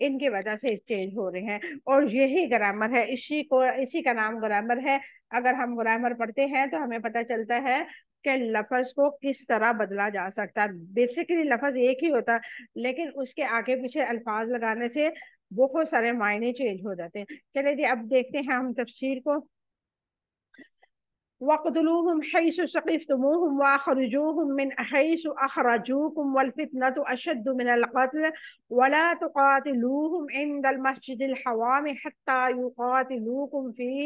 ان کی وجہ سے چینج ہو رہے ہیں، اور یہی گرامر ہے، اسی کا نام گرامر ہے۔ اگر ہم گرامر پڑھتے ہیں تو ہمیں پتہ چلتا ہے کہ لفظ کو کس طرح بدلا جا سکتا ہے۔ بیسیکلی لفظ ایک ہی ہوتا لیکن اس کے آگے پیچھے الفاظ لگانے سے بہت سارے معنی چینج ہو جاتے ہیں۔ چلے جی اب دیکھتے ہیں ہم تفسیر کو۔ وَاقْتُلُوهُمْ حَيْثُ ثَقِفْتُمُوهُمْ وَأَخْرِجُوهُمْ مِنْ حَيْثُ أَخْرَجُوكُمْ وَالْفِتْنَةُ أَشَدُّ مِنَ الْقَتْلِ وَلَا تُقَاتِلُوهُمْ عِندَ الْمَسْجِدِ الْحَرَامِ حَتَّى يُقَاتِلُوكُمْ فِيهِ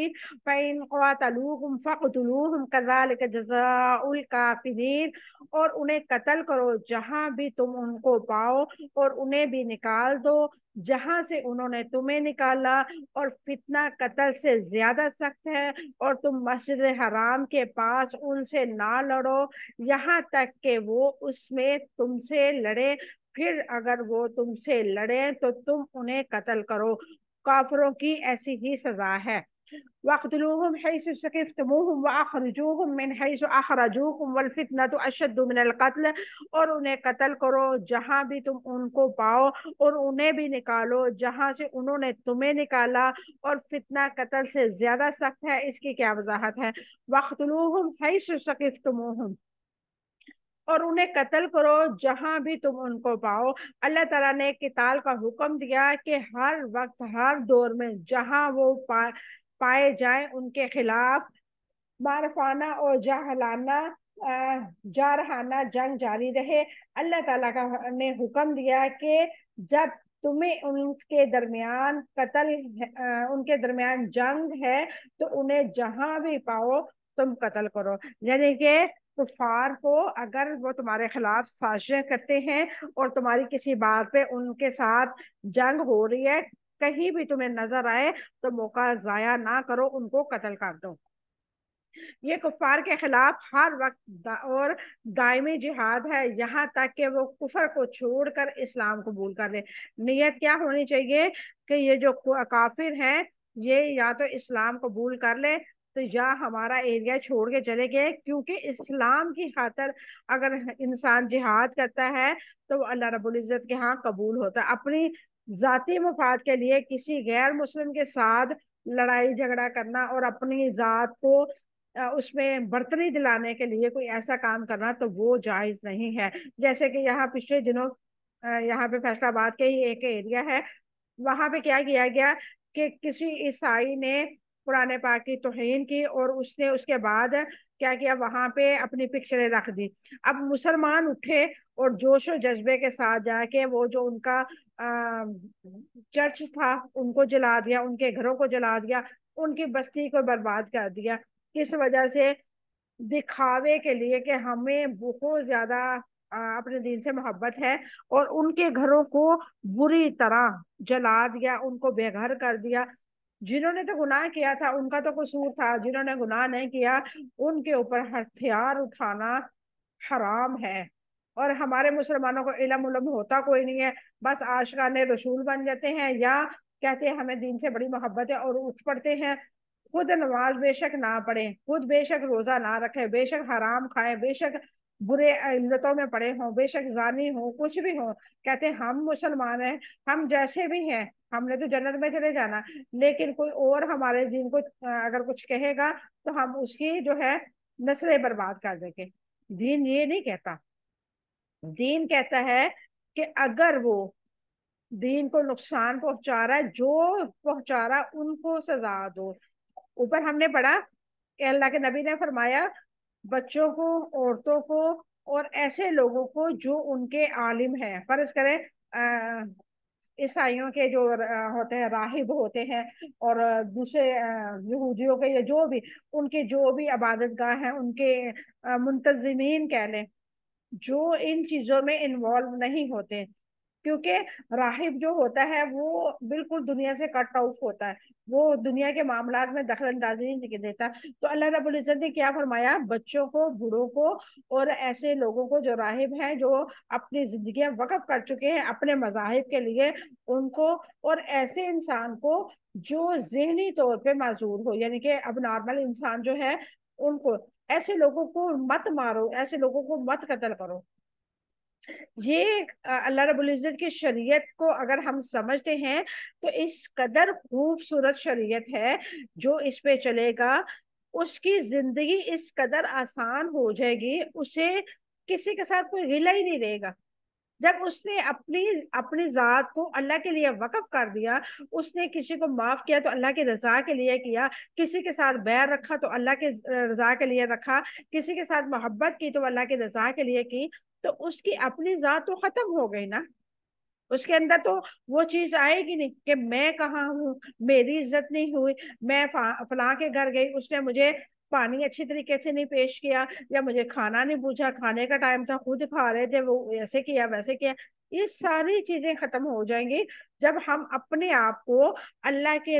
فَإِنْ قَاتَلُوكُمْ فَاقْتُلُوهُمْ كَذَلِكَ جَزَاءُ الْكَافِرِينَ، اور انہیں قتل کرو جہاں بھی تم ان کو پاؤ، اور انہیں بھی نکال دو جہاں سے انہوں نے تمہیں نکالا، اور فتنہ قتل سے زیادہ سخت ہے، اور تم مسجد حرام کے پاس ان سے نہ لڑو یہاں تک کہ وہ اس میں تم سے لڑے، پھر اگر وہ تم سے لڑے تو تم انہیں قتل کرو، کافروں کی ایسی ہی سزا ہے۔ وَاقْتُلُوهُمْ حَيْثُ ثَقِفْتُمُوهُمْ وَأَخْرِجُوهُمْ مِنْ حَيْثُ أَخْرَجُوكُمْ وَالْفِتْنَةُ أَشَدُّ مِنَ الْقَتْلِ، اور انہیں قتل کرو جہاں بھی تم ان کو پاؤ، اور انہیں بھی نکالو جہاں سے انہوں نے تمہیں نکالا، اور فتنہ قتل سے زیادہ سخت ہے۔ اس کی کیا وضاحت ہے؟ وَاقْتُلُوهُمْ حَيْثُ ثَقِفْتُمُوهُمْ، اور انہیں قتل کرو جہاں بھی تم ان کو پاؤ۔ اللہ تعالیٰ نے قتال کا حکم دیا کہ ہر وقت ہر دور میں جہاں وہ پائے جائیں ان کے خلاف معرفانہ اور جارحانہ جنگ جاری رہے۔ اللہ تعالیٰ نے حکم دیا کہ جب تمہیں ان کے درمیان ان کے درمیان جنگ ہے تو انہیں جہاں بھی پاؤ تم قتل کرو، یعنی کہ کفار کو اگر وہ تمہارے خلاف سازشیں کرتے ہیں اور تمہاری کسی بات پہ ان کے ساتھ جنگ ہو رہی ہے، کہیں بھی تمہیں نظر آئے تو موقع ضائع نہ کرو، ان کو قتل کر دو۔ یہ کفار کے خلاف ہر وقت اور دائمی جہاد ہے یہاں تک کہ وہ کفر کو چھوڑ کر اسلام قبول کر لے۔ نیت کیا ہونی چاہیے کہ یہ جو کافر ہیں یہ یا تو اسلام قبول کر لے تو یا ہمارا ایریا چھوڑ کے چلے گئے، کیونکہ اسلام کی خاطر اگر انسان جہاد کرتا ہے تو وہ اللہ رب العزت کے ہاں قبول ہوتا ہے۔ اپنی ذاتی مفاد کے لیے کسی غیر مسلم کے ساتھ لڑائی جھگڑا کرنا اور اپنی ذات کو اس میں برتری دلانے کے لیے کوئی ایسا کام کرنا تو وہ جائز نہیں ہے۔ جیسے کہ یہاں پچھلے دنوں یہاں پہ فیصل آباد کے ہی ایک ایریا ہے، وہاں پہ کیا کیا گیا کہ کسی عیسائی نے قرآن پاک کی توہین کی، اور اس نے اس کے بعد کیا کیا، وہاں پہ اپنی پکچریں رکھ دی۔ اب مسلمان اٹھے اور جوش و جذبے کے ساتھ جا کے وہ جو ان کا چرچ تھا ان کو جلا دیا، ان کے گھروں کو جلا دیا، ان کی بستی کو برباد کر دیا۔ کس وجہ سے؟ دکھاوے کے لیے کہ ہمیں بہت زیادہ اپنے دین سے محبت ہے، اور ان کے گھروں کو بری طرح جلا دیا، ان کو بے گھر کر دیا۔ جنہوں نے تو گناہ کیا تھا ان کا تو قصور تھا، جنہوں نے گناہ نہیں کیا ان کے اوپر ہتھیار اٹھانا حرام ہے۔ اور ہمارے مسلمانوں کو علم ہوتا کوئی نہیں ہے، بس عاشقان رسول بن جاتے ہیں، یا کہتے ہیں ہمیں دین سے بڑی محبت ہے اور اٹھ پڑتے ہیں، خود نماز بے شک نہ پڑھیں، خود بے شک روزہ نہ رکھیں، بے شک حرام کھائیں، بے شک برے علتوں میں پڑے ہوں، بے شک زانی ہوں، کچھ بھی ہوں، کہتے ہیں ہم مسلمان ہیں، ہم جیسے بھی ہیں ہم نے تو جنت میں چلے جانا۔ لیکن کوئی اور ہمارے دین کو اگر کچھ کہے گا تو ہم اس کی جو ہے نسلیں برباد کر دیں گے۔ دین یہ نہیں کہتا، دین کہتا ہے کہ اگر وہ دین کو نقصان پہنچا رہا ہے، جو پہنچا رہا ان کو سزا دو۔ اوپر ہم نے پڑھا کہ اللہ کے نبی نے فرمایا بچوں کو، عورتوں کو، اور ایسے لوگوں کو جو ان کے عالم ہیں، فرض کریں عیسائیوں کے جو ہوتے ہیں راہب ہوتے ہیں، اور دوسرے یہودیوں کے یا جو بھی ان کے جو بھی عبادت گاہ ہیں ان کے منتظمین کہہ لیں، جو ان چیزوں میں انوالو نہیں ہوتے، کیونکہ راہب جو ہوتا ہے وہ بالکل دنیا سے کٹ آؤٹ ہوتا ہے، وہ دنیا کے معاملات میں دخل اندازی نہیں دیتا۔ تو اللہ رب العزت نے کیا فرمایا؟ بچوں کو، بوڑھوں کو، اور ایسے لوگوں کو جو راہب ہیں، جو اپنی زندگیاں وقف کر چکے ہیں اپنے مذاہب کے لیے، ان کو، اور ایسے انسان کو جو ذہنی طور پہ معذور ہو، یعنی کہ اب نارمل انسان جو ہے ان کو، ایسے لوگوں کو مت مارو، ایسے لوگوں کو مت قتل کرو۔ یہ اللہ رب العزت کی شریعت کو اگر ہم سمجھتے ہیں تو اس قدر خوبصورت شریعت ہے جو اس پہ چلے گا اس کی زندگی اس قدر آسان ہو جائے گی، اسے کسی کے ساتھ کوئی گلہ ہی نہیں رہے گا۔ جب اس نے اپنی اپنی ذات کو اللہ کے لیے وقف کر دیا، اس نے کسی کو معاف کیا تو اللہ کی رضا کے لیے کیا، کسی کے ساتھ بیر رکھا تو اللہ کے رضا کے لیے رکھا، کسی کے ساتھ محبت کی تو اللہ کی رضا کے لیے کی، تو اس کی اپنی ذات تو ختم ہو گئی نا۔ اس کے اندر تو وہ چیز آئے گی نہیں کہ میں کہاں ہوں، میری عزت نہیں ہوئی، میں فلاں کے گھر گئی، اس نے مجھے پانی اچھی طریقے سے نہیں پیش کیا، یا مجھے کھانا نہیں پوچھا، کھانے کا ٹائم تھا خود کھا رہے تھے وہ ایسے کیا ویسے کیا۔ یہ ساری چیزیں ختم ہو جائیں گی جب ہم اپنے آپ کو اللہ کے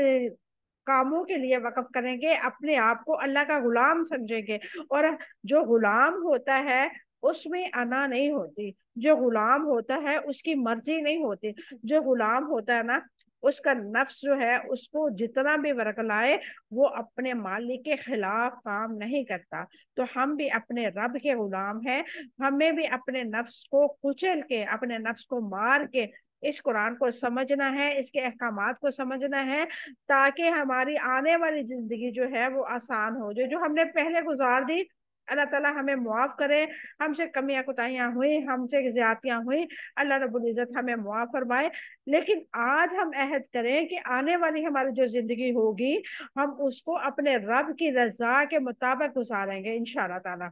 کاموں کے لیے وقف کریں گے، اپنے آپ کو اللہ کا غلام سمجھیں گے۔ اور جو غلام ہوتا ہے اس میں انا نہیں ہوتی، جو غلام ہوتا ہے اس کی مرضی نہیں ہوتی، جو غلام ہوتا ہے نا اس کا نفس جو ہے اس کو جتنا بھی ورگلائے وہ اپنے مالک کے خلاف کام نہیں کرتا۔ تو ہم بھی اپنے رب کے غلام ہیں، ہمیں بھی اپنے نفس کو کچل کے، اپنے نفس کو مار کے اس قرآن کو سمجھنا ہے، اس کے احکامات کو سمجھنا ہے، تاکہ ہماری آنے والی زندگی جو ہے وہ آسان ہو جائے۔ جو ہم نے پہلے گزار دی اللہ تعالیٰ ہمیں معاف کرے، ہم سے کمیاں کوتاہیاں ہوئی، ہم سے زیادتیاں ہوئی، اللہ رب العزت ہمیں معاف فرمائے۔ لیکن آج ہم عہد کریں کہ آنے والی ہماری جو زندگی ہوگی ہم اس کو اپنے رب کی رضا کے مطابق گزاریں گے انشاءاللہ تعالی۔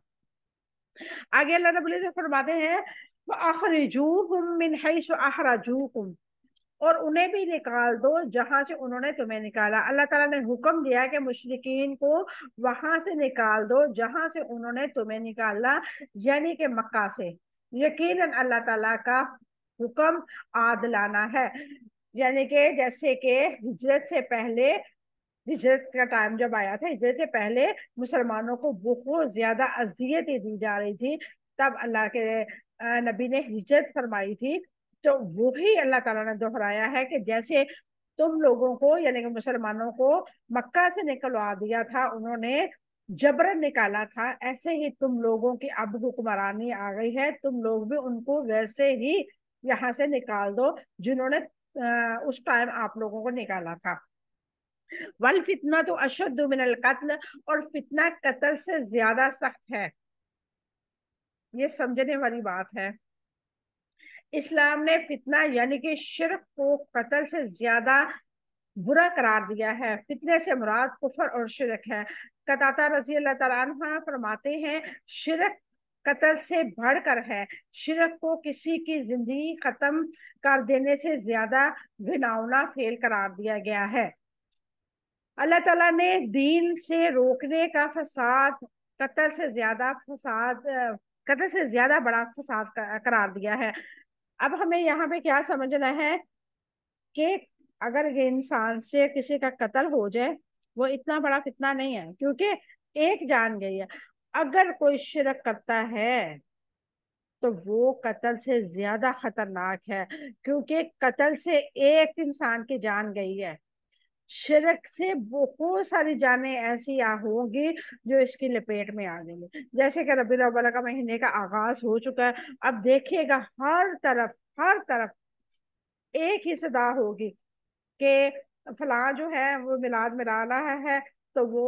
آگے اللہ رب العزت فرماتے ہیں وَأَخْرِجُوهُم مِّنْ حَيْثُ أَخْرَجُوكُمْ، اور انہیں بھی نکال دو جہاں سے انہوں نے تمہیں نکالا۔ اللہ تعالیٰ نے حکم دیا کہ مشرکین کو وہاں سے نکال دو جہاں سے انہوں نے تمہیں نکالا، یعنی کہ مکہ سے۔ یقیناً اللہ تعالیٰ کا حکم عادلانہ ہے، یعنی کہ جیسے کہ ہجرت سے پہلے، ہجرت کا ٹائم جب آیا تھا، ہجرت سے پہلے مسلمانوں کو بہت زیادہ اذیتیں دی جا رہی تھی، تب اللہ کے نبی نے ہجرت فرمائی تھی۔ تو وہی اللہ تعالیٰ نے دہرایا ہے کہ جیسے تم لوگوں کو یعنی کہ مسلمانوں کو مکہ سے نکلوا دیا تھا، انہوں نے جبرن نکالا تھا، ایسے ہی تم لوگوں کی اب حکمرانی آ گئی ہے، تم لوگ بھی ان کو ویسے ہی یہاں سے نکال دو جنہوں نے اس ٹائم آپ لوگوں کو نکالا تھا۔ وَالْفِتْنَةُ أَشَدُّ مِنَ الْقَتْلِ، اور فتنہ قتل سے زیادہ سخت ہے۔ یہ سمجھنے والی بات ہے۔ اسلام نے فتنہ یعنی کہ شرک کو قتل سے زیادہ برا قرار دیا ہے۔ فتنے سے مراد کفر اور شرک ہے۔ قطادہ رضی اللہ تعالیٰ عنہ فرماتے ہیں شرک قتل سے بڑھ کر ہے، شرک کو کسی کی زندگی ختم کر دینے سے زیادہ گھناؤنا فعل قرار دیا گیا ہے۔ اللہ تعالیٰ نے دین سے روکنے کا فساد قتل سے زیادہ فساد قتل سے زیادہ بڑا فساد قرار دیا ہے۔ اب ہمیں یہاں پہ کیا سمجھنا ہے کہ اگر یہ انسان سے کسی کا قتل ہو جائے وہ اتنا بڑا فتنہ نہیں ہے، کیونکہ ایک جان گئی ہے۔ اگر کوئی شرک کرتا ہے تو وہ قتل سے زیادہ خطرناک ہے، کیونکہ قتل سے ایک انسان کی جان گئی ہے، شرک سے بہت ساری جانیں ایسی ہوں گی جو اس کی لپیٹ میں آ گئی ہیں۔ جیسے کہ ربیع الاول کا مہینے کا آغاز ہو چکا ہے، اب دیکھیے گا ہر طرف ایک ہی صدا ہوگی کہ فلاں جو ہے وہ میلاد منا رہا ہے تو وہ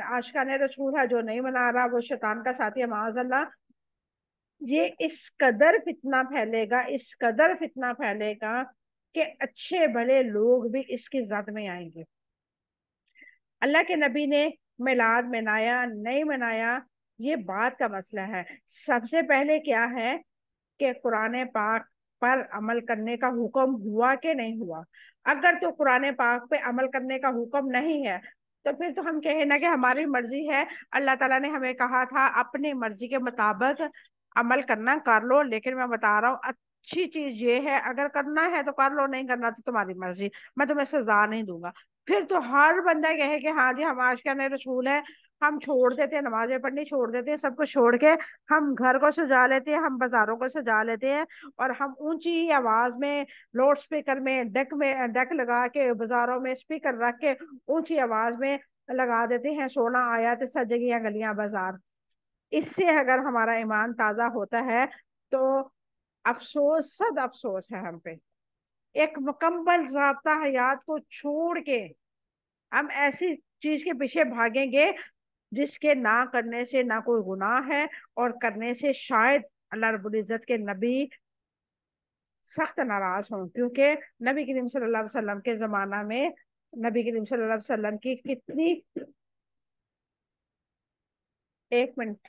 عاشقان رسول ہے، جو نہیں منا رہا وہ شیطان کا ساتھی ہے معاذ اللہ۔ یہ اس قدر فتنہ پھیلے گا، اس قدر فتنہ پھیلے گا کہ اچھے بھلے لوگ بھی اس کی زد میں آئیں گے۔ اللہ کے نبی نے میلاد منایا نہیں منایا یہ بات کا مسئلہ ہے۔ سب سے پہلے کیا ہے کہ قرآن پاک پر عمل کرنے کا حکم ہوا کہ نہیں ہوا۔ اگر تو قرآن پاک پہ عمل کرنے کا حکم نہیں ہے تو پھر تو ہم کہیں نا کہ ہماری مرضی ہے۔ اللہ تعالیٰ نے ہمیں کہا تھا اپنی مرضی کے مطابق عمل کرنا کر لو، لیکن میں بتا رہا ہوں اچھی چیز یہ ہے اگر کرنا ہے تو کر لو، نہیں کرنا تو تمہاری مرضی، میں تمہیں سزا نہیں دوں گا۔ پھر تو ہر بندہ کہے کہ ہاں جی ہم عاشقان رسول ہیں، ہم چھوڑ دیتے ہیں نمازیں پڑھنی، چھوڑ دیتے ہیں سب کچھ چھوڑ کے ہم گھر کو سجا لیتے ہیں، ہم بازاروں کو سجا لیتے ہیں، اور ہم اونچی آواز میں لاؤڈ سپیکر میں ڈیک لگا کے بازاروں میں سپیکر رکھ کے اونچی آواز میں لگا دیتے ہیں 16 آیات سجگیاں گلیاں بازار۔ اس سے اگر ہمارا ایمان تازہ ہوتا ہے تو افسوس صد افسوس ہے ہم پہ، ایک مکمل ضابطہ حیات کو چھوڑ کے ہم ایسی چیز کے پیچھے بھاگیں گے جس کے نہ کرنے سے نہ کوئی گناہ ہے، اور کرنے سے شاید اللہ رب العزت کے نبی سخت ناراض ہوں، کیونکہ نبی کریم صلی اللہ علیہ وسلم کے زمانہ میں نبی کریم صلی اللہ علیہ وسلم کی کتنی، ایک منٹ،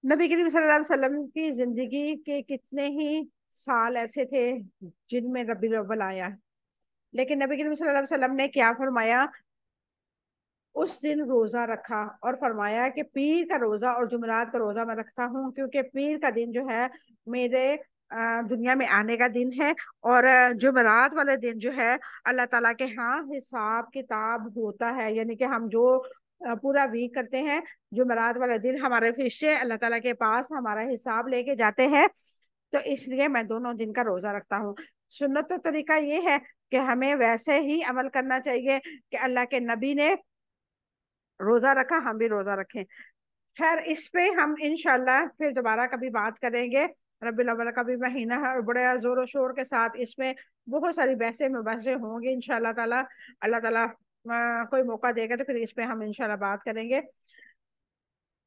نبی کریم صلی اللہ علیہ وسلم کی زندگی کے کتنے ہی سال ایسے تھے جن میں ربیع الاول آیا، لیکن نبی کریم صلی اللہ علیہ وسلم نے کیا فرمایا؟ اس دن روزہ رکھا اور فرمایا کہ پیر کا روزہ اور جمعرات کا روزہ میں رکھتا ہوں، کیونکہ پیر کا دن جو ہے میرے دنیا میں آنے کا دن ہے، اور جمعرات والے دن جو ہے اللہ تعالیٰ کے ہاں حساب کتاب ہوتا ہے، یعنی کہ ہم جو پورا ویک کرتے ہیں، جمعرات والے دن ہمارے فرشتے اللہ تعالیٰ کے پاس ہمارا حساب لے کے جاتے ہیں، تو اس لیے میں دونوں دن کا روزہ رکھتا ہوں۔ سنت تو طریقہ یہ ہے کہ ہمیں ویسے ہی عمل کرنا چاہیے کہ اللہ کے نبی نے روزہ رکھا، ہم بھی روزہ رکھیں۔ خیر، اس پہ ہم انشاءاللہ پھر دوبارہ کبھی بات کریں گے۔ ربیع الاول کا بھی مہینہ ہے اور بڑے زور و شور کے ساتھ اس میں بہت ساری بحثیں مباحثے ہوں گے انشاءاللہ تعالی۔ اللہ تعالیٰ کوئی موقع دے گا تو پھر اس پہ ہم انشاءاللہ بات کریں گے۔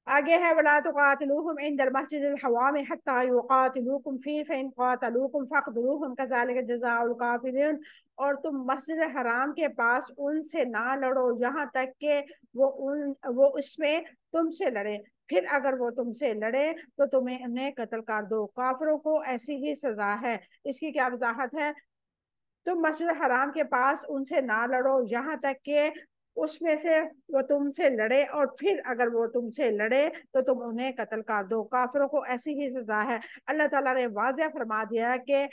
آگے ہے وَلَا تُقَاتِلُوهُمْ عِنْدَ الْمَسْجِدِ الْحَرَامِ حَتَّى يُقَاتِلُوكُمْ فِيهِ فَإِنْ قَاتَلُوكُمْ فَاقْتُلُوهُمْ كَذَلِكَ جَزَاءُ الْكَافِرِينَ، اور تم مسجد حرام کے پاس ان سے نہ لڑو یہاں تک کہ وہ اس میں تم سے لڑے، پھر اگر وہ تم سے لڑے تو تمہیں انہیں قتل کر دو، کافروں کو ایسی ہی سزا ہے۔ اس کی کیا وضاحت ہے؟ تم مسجد حرام کے پاس ان سے نہ لڑو یہاں تک کہ اس میں سے وہ تم سے لڑے، اور پھر اگر وہ تم سے لڑے تو تم انہیں قتل کر دو، کافروں کو ایسی ہی سزا ہے۔ اللہ تعالیٰ نے واضح فرما دیا کہ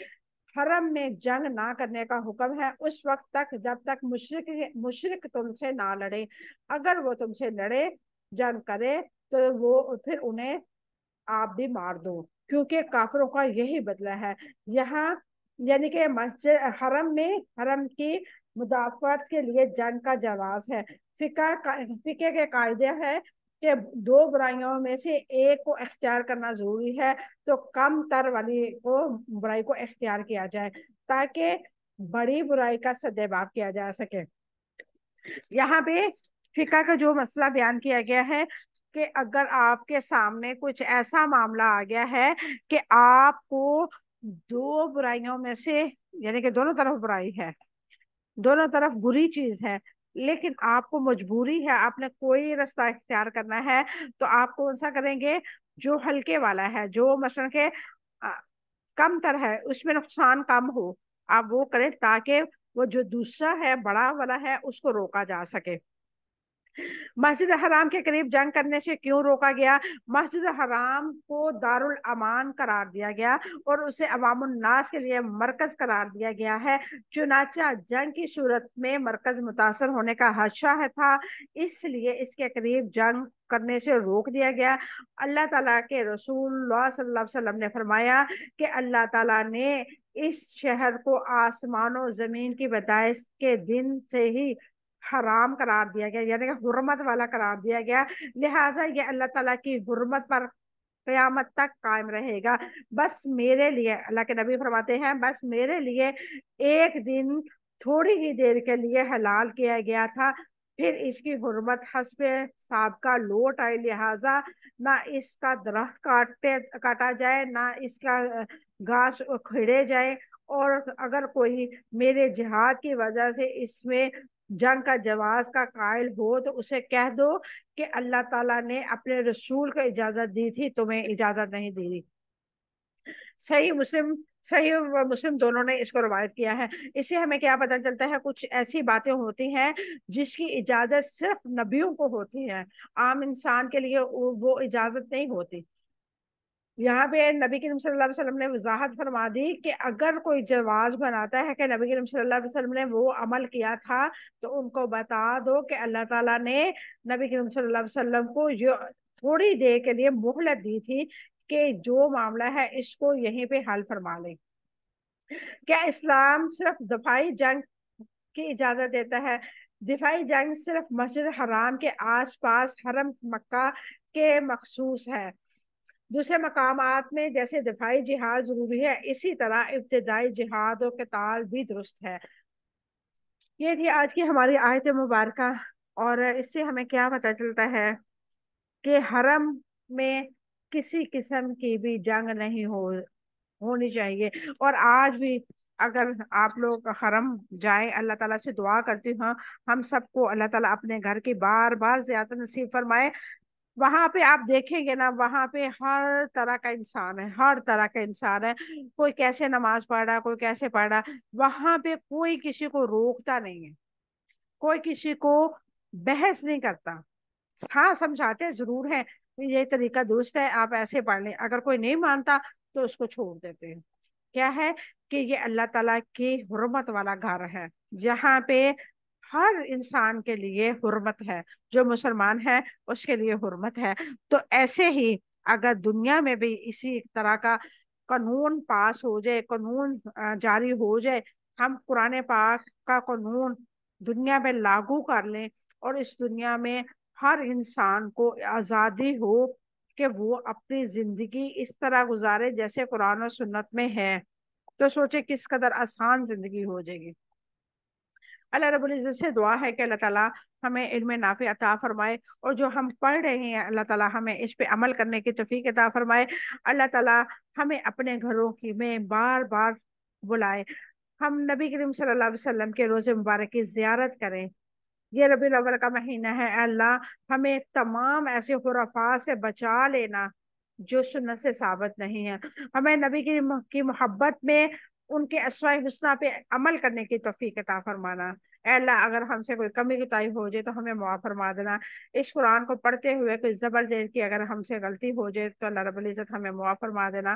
حرم میں جنگ نہ کرنے کا حکم ہے اس وقت تک جب تک مشرک تم سے نہ لڑے، اگر وہ تم سے لڑے جنگ کرے تو وہ پھر انہیں آپ بھی مار دو، کیونکہ کافروں کا یہی بدلہ ہے۔ یہاں یعنی کہ مسجد حرم میں حرم کی مدافعت کے لیے جنگ کا جواز ہے۔ فقہ کے قاعدے ہے کہ دو برائیوں میں سے ایک کو اختیار کرنا ضروری ہے، تو کم تر والی برائی کو اختیار کیا جائے تاکہ بڑی برائی کا سدباب کیا جا سکے۔ یہاں پہ فقہ کا جو مسئلہ بیان کیا گیا ہے کہ اگر آپ کے سامنے کچھ ایسا معاملہ آ گیا ہے کہ آپ کو دو برائیوں میں سے، یعنی کہ دونوں طرف برائی ہے، دونوں طرف بری چیز ہے، لیکن آپ کو مجبوری ہے، آپ نے کوئی رستہ اختیار کرنا ہے، تو آپ کون سا کریں گے؟ جو ہلکے والا ہے، جو مثلا کہ کم تر ہے، اس میں نقصان کم ہو، آپ وہ کریں تاکہ وہ جو دوسرا ہے بڑا والا ہے اس کو روکا جا سکے۔ مسجد حرام کے قریب جنگ کرنے سے کیوں روکا گیا؟ مسجد حرام کو دارالامان قرار دیا گیا اور اسے عوام الناس کے لیے مرکز قرار دیا گیا ہے، چنانچہ جنگ کی صورت میں مرکز متاثر ہونے کا خدشہ تھا، اس لیے اس کے قریب جنگ کرنے سے روک دیا گیا۔ اللہ تعالیٰ کے رسول اللہ صلی اللہ علیہ وسلم نے فرمایا کہ اللہ تعالیٰ نے اس شہر کو آسمان و زمین کی پیدائش کے دن سے ہی حرام قرار دیا گیا، یعنی کہ حرمت والا قرار دیا گیا، لہٰذا یہ اللہ تعالیٰ کی حرمت پر قیامت تک قائم رہے گا۔ بس میرے لیے، اللہ کے نبی فرماتے ہیں، بس میرے لیے ایک دن تھوڑی ہی دیر کے لیے حلال کیا گیا تھا، پھر اس کی حرمت حسب سابقہ لوٹ آئی، لہٰذا نہ اس کا درخت کاٹا جائے، نہ اس کا گھاس کھیڑے جائے، اور اگر کوئی میرے جہاد کی وجہ سے اس میں جنگ کا جواز کا قائل ہو تو اسے کہہ دو کہ اللہ تعالیٰ نے اپنے رسول کو اجازت دی تھی، تمہیں اجازت نہیں دی۔ صحیح مسلم صحیح و مسلم دونوں نے اس کو روایت کیا ہے۔ اس سے ہمیں کیا پتہ چلتا ہے؟ کچھ ایسی باتیں ہوتی ہیں جس کی اجازت صرف نبیوں کو ہوتی ہے، عام انسان کے لیے وہ اجازت نہیں ہوتی۔ یہاں پہ نبی کریم صلی اللہ علیہ وسلم نے وضاحت فرما دی کہ اگر کوئی جواز بناتا ہے کہ نبی کریم صلی اللہ علیہ وسلم نے وہ عمل کیا تھا، تو ان کو بتا دو کہ اللہ تعالیٰ نے نبی کریم صلی اللہ علیہ وسلم کو تھوڑی دیر کے لیے مہلت دی تھی کہ جو معاملہ ہے اس کو یہیں پہ حل فرما لیں۔ کیا اسلام صرف دفاعی جنگ کی اجازت دیتا ہے؟ دفاعی جنگ صرف مسجد حرام کے آس پاس حرم مکہ کے مخصوص ہے۔ دوسرے مقامات میں جیسے دفاعی جہاد ضروری ہے، اسی طرح ابتدائی جہاد و قتال بھی درست ہے۔ یہ تھی آج کی ہماری آیت مبارکہ، اور اس سے ہمیں کیا پتہ چلتا ہے کہ حرم میں کسی قسم کی بھی جنگ نہیں ہونی چاہیے۔ اور آج بھی اگر آپ لوگ حرم جائیں، اللہ تعالیٰ سے دعا کرتی ہوں ہم سب کو اللہ تعالیٰ اپنے گھر کی بار بار زیارت نصیب فرمائے۔ وہاں پہ آپ دیکھیں گے نا، وہاں پہ ہر طرح کا انسان ہے، ہر طرح کا انسان ہے، کوئی کیسے نماز پڑھ رہا، کوئی کیسے پڑھ رہا۔ وہاں پہ کوئی کسی کو روکتا نہیں ہے، کوئی کسی کو بحث نہیں کرتا۔ ہاں سمجھاتے ضرور ہیں، یہ طریقہ درست ہے، آپ ایسے پڑھ لیں، اگر کوئی نہیں مانتا تو اس کو چھوڑ دیتے ہیں۔ کیا ہے کہ یہ اللہ تعالیٰ کی حرمت والا گھر ہے، جہاں پہ ہر انسان کے لیے حرمت ہے، جو مسلمان ہے اس کے لیے حرمت ہے۔ تو ایسے ہی اگر دنیا میں بھی اسی طرح کا قانون پاس ہو جائے، قانون جاری ہو جائے، ہم قرآن پاک کا قانون دنیا میں لاگو کر لیں، اور اس دنیا میں ہر انسان کو آزادی ہو کہ وہ اپنی زندگی اس طرح گزارے جیسے قرآن و سنت میں ہے، تو سوچے کس قدر آسان زندگی ہو جائے گی۔ اللہ رب العزت سے دعا ہے کہ اللہ تعالیٰ ہمیں علم نافع عطا فرمائے، اور جو ہم پڑھ رہے ہیں اللہ تعالیٰ ہمیں اس پہ عمل کرنے کی توفیق عطا فرمائے۔ اللہ تعالیٰ ہمیں اپنے گھروں کی میں بار بار بلائے، ہم نبی کریم صلی اللہ علیہ وسلم کے روزے مبارک کی زیارت کریں۔ یہ ربیع الاول کا مہینہ ہے، اے اللہ ہمیں تمام ایسے خرافات سے بچا لینا جو سنت سے ثابت نہیں ہے، ہمیں نبی کی محبت میں ان کے اسماء الحسنی پہ عمل کرنے کی توفیق عطا فرمانا۔ اے اللہ اگر ہم سے کوئی کمی کوتاہی ہو جائے تو ہمیں معاف فرما دینا۔ اس قرآن کو پڑھتے ہوئے کوئی زبر زیر کی اگر ہم سے غلطی ہو جائے تو اللہ رب العزت ہمیں معاف فرما دینا،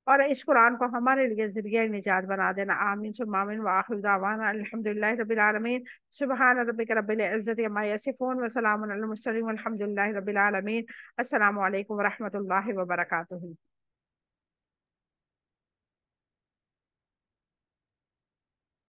اور اس قرآن کو ہمارے لیے ذریعہ نجات بنا دینا۔ آمین ثم آمین، وآخر دعوانا الحمد للہ رب العالمین۔ سبحان ربک رب العزت عما یصفون وسلام علی المرسلین والحمد للہ رب العالمین۔ السلام علیکم ورحمۃ اللہ وبرکاتہ۔